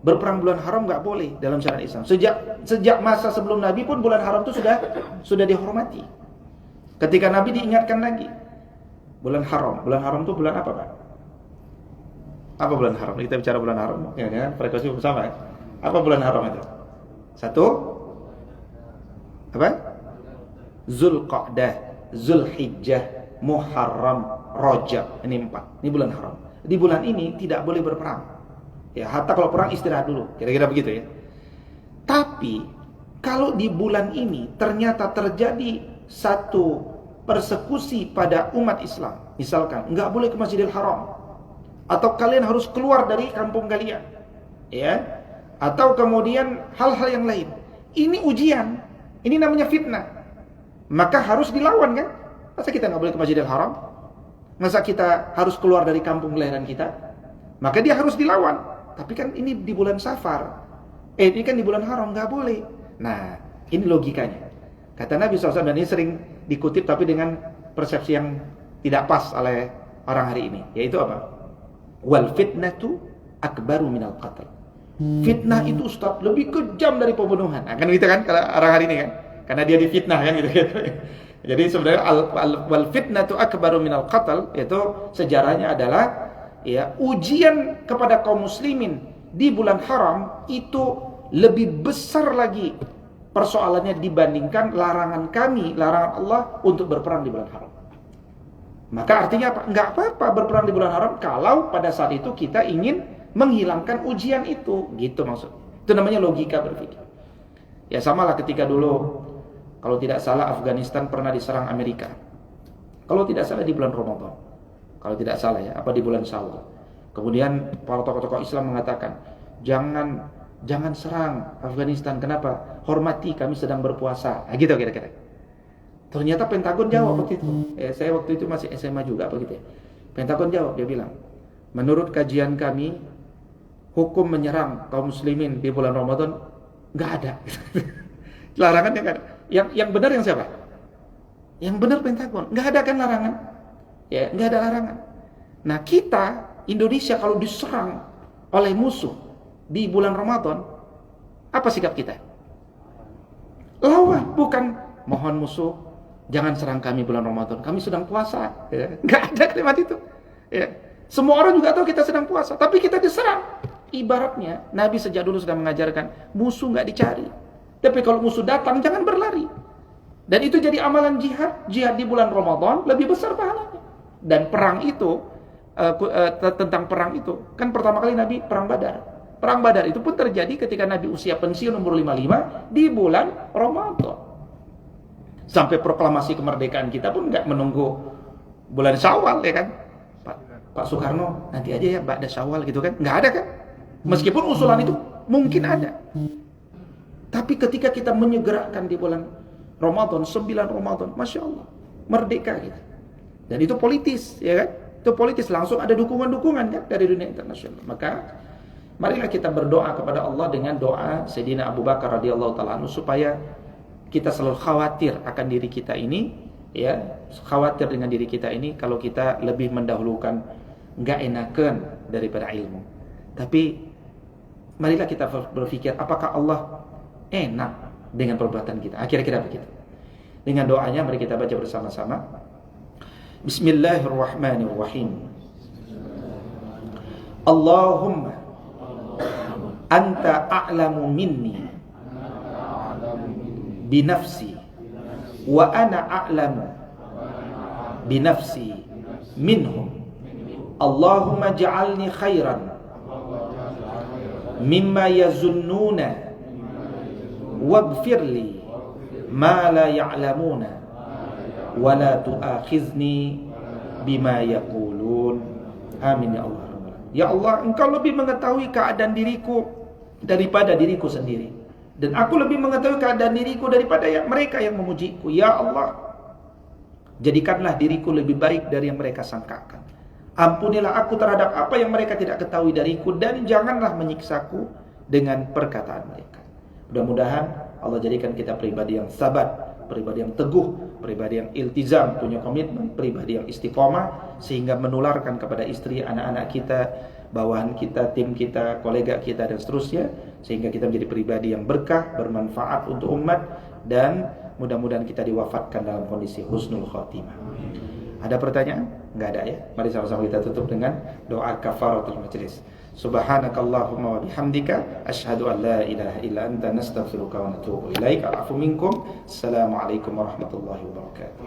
Berperang bulan haram enggak boleh dalam syariat Islam. Sejak masa sebelum Nabi pun bulan haram itu sudah dihormati. Ketika Nabi diingatkan lagi, bulan haram itu bulan apa, Pak? Apa bulan haram? Kita bicara bulan haram, ya kan? Frekuensi bersama ya. Apa bulan haram itu? Satu, apa? Zulqa'dah, Zulhijjah, Muharram, Rajab. Ini 4. Ini bulan haram. Di bulan ini tidak boleh berperang. Ya, hatta kalau perang istirahat dulu. Kira-kira begitu ya. Tapi kalau di bulan ini ternyata terjadi satu persekusi pada umat Islam, misalkan nggak boleh ke Masjidil Haram, atau kalian harus keluar dari kampung kalian, ya, atau kemudian hal-hal yang lain, ini ujian, ini namanya fitnah, maka harus dilawan kan? Masa kita nggak boleh ke Masjidil Haram? Masa kita harus keluar dari kampung kelahiran kita? Maka dia harus dilawan. Tapi kan ini di bulan Safar, ini kan di bulan haram, nggak boleh. Nah, ini logikanya. Kata Nabi SAW, dan ini sering dikutip tapi dengan persepsi yang tidak pas oleh orang hari ini, yaitu apa? Wal fitnatu akbaru minal qatl. Fitnah itu Ustaz lebih kejam dari pembunuhan. Nah, kan gitu kan kalau orang hari ini kan, karena dia difitnah kan gitu. Jadi sebenarnya wal fitnatu akbaru minal qatl itu sejarahnya adalah ya, ujian kepada kaum muslimin di bulan haram itu lebih besar lagi persoalannya dibandingkan larangan Allah untuk berperang di bulan haram. Maka artinya apa? Enggak apa-apa berperang di bulan haram kalau pada saat itu kita ingin menghilangkan ujian itu, gitu maksud. Itu namanya logika berpikir. Ya samalah ketika dulu, kalau tidak salah Afghanistan pernah diserang Amerika. Kalau tidak salah di bulan Ramadan. Kalau tidak salah ya, apa di bulan Syawal. Kemudian para tokoh-tokoh Islam mengatakan, jangan serang Afghanistan. Kenapa? Hormati, kami sedang berpuasa. Nah, gitu kira-kira. Ternyata Pentagon jawab waktu itu. Saya waktu itu masih SMA juga begitu ya. Pentagon jawab, dia bilang, menurut kajian kami, hukum menyerang kaum muslimin di bulan Ramadan nggak ada. Larangannya nggak ada. Yang benar yang siapa? Yang benar Pentagon. Nggak ada kan larangan? Ya, nggak ada larangan. Nah, kita Indonesia kalau diserang oleh musuh di bulan Ramadan, apa sikap kita? Lawan, bukan mohon musuh jangan serang kami bulan Ramadan, kami sedang puasa. Ya. Nggak ada kalimat itu. Ya. Semua orang juga tahu kita sedang puasa, tapi kita diserang. Ibaratnya Nabi sejak dulu sudah mengajarkan musuh nggak dicari, tapi kalau musuh datang jangan berlari. Dan itu jadi amalan jihad di bulan Ramadan lebih besar pahalanya. Dan perang itu tentang perang itu. Kan pertama kali Nabi perang Badar. Perang Badar itu pun terjadi ketika Nabi usia pensiun umur 55 di bulan Ramadan. Sampai proklamasi kemerdekaan kita pun nggak menunggu bulan Syawal, ya kan? Pak Soekarno nanti aja ya ba'da Syawal gitu kan? Nggak ada kan? Meskipun usulan itu mungkin ada. Tapi ketika kita menyegerakan di bulan Ramadan, 9 Ramadan, Masya Allah, merdeka gitu. Dan itu politis, ya kan? Itu politis, langsung ada dukungan-dukungan kan dari dunia internasional. Maka marilah kita berdoa kepada Allah dengan doa Sayyidina Abu Bakar radhiyallahu ta'ala anhu, supaya kita selalu khawatir akan diri kita ini, ya, khawatir dengan diri kita ini kalau kita lebih mendahulukan nggak enakan daripada ilmu. Tapi marilah kita berpikir, apakah Allah enak dengan perbuatan kita? Kira-kira begitu. Dengan doanya mari kita baca bersama-sama. Bismillahirrahmanirrahim. Allahumma anta a'lamu minni binafsi wa ana a'lamu binafsi minhum. Allahumma ja'alni khairan mimma yazunnuna waghfirli ma la ya'lamuna wa la tu'akhizni bima yaqulun. Amin ya Allah. Ya Allah, Engkau lebih mengetahui keadaan diriku daripada diriku sendiri, dan aku lebih mengetahui keadaan diriku daripada mereka yang memujiku. Ya Allah, jadikanlah diriku lebih baik dari yang mereka sangkakan. Ampunilah aku terhadap apa yang mereka tidak ketahui dariku, dan janganlah menyiksaku dengan perkataan mereka. Mudah-mudahan Allah jadikan kita pribadi yang sabar, pribadi yang teguh, pribadi yang iltizam, punya komitmen, pribadi yang istiqomah, sehingga menularkan kepada istri, anak-anak kita, bawahan kita, tim kita, kolega kita, dan seterusnya, sehingga kita menjadi pribadi yang berkah, bermanfaat untuk umat, dan mudah-mudahan kita diwafatkan dalam kondisi husnul khotimah. Ada pertanyaan? Enggak ada ya? Mari sama-sama kita tutup dengan doa kafaratul majlis. Subhanakallahumma wa bihamdika asyhadu an la ilaha illa anta nastaghfiruka wa natubu ilaik. Al'afu minkum. Assalamualaikum warahmatullahi wabarakatuh.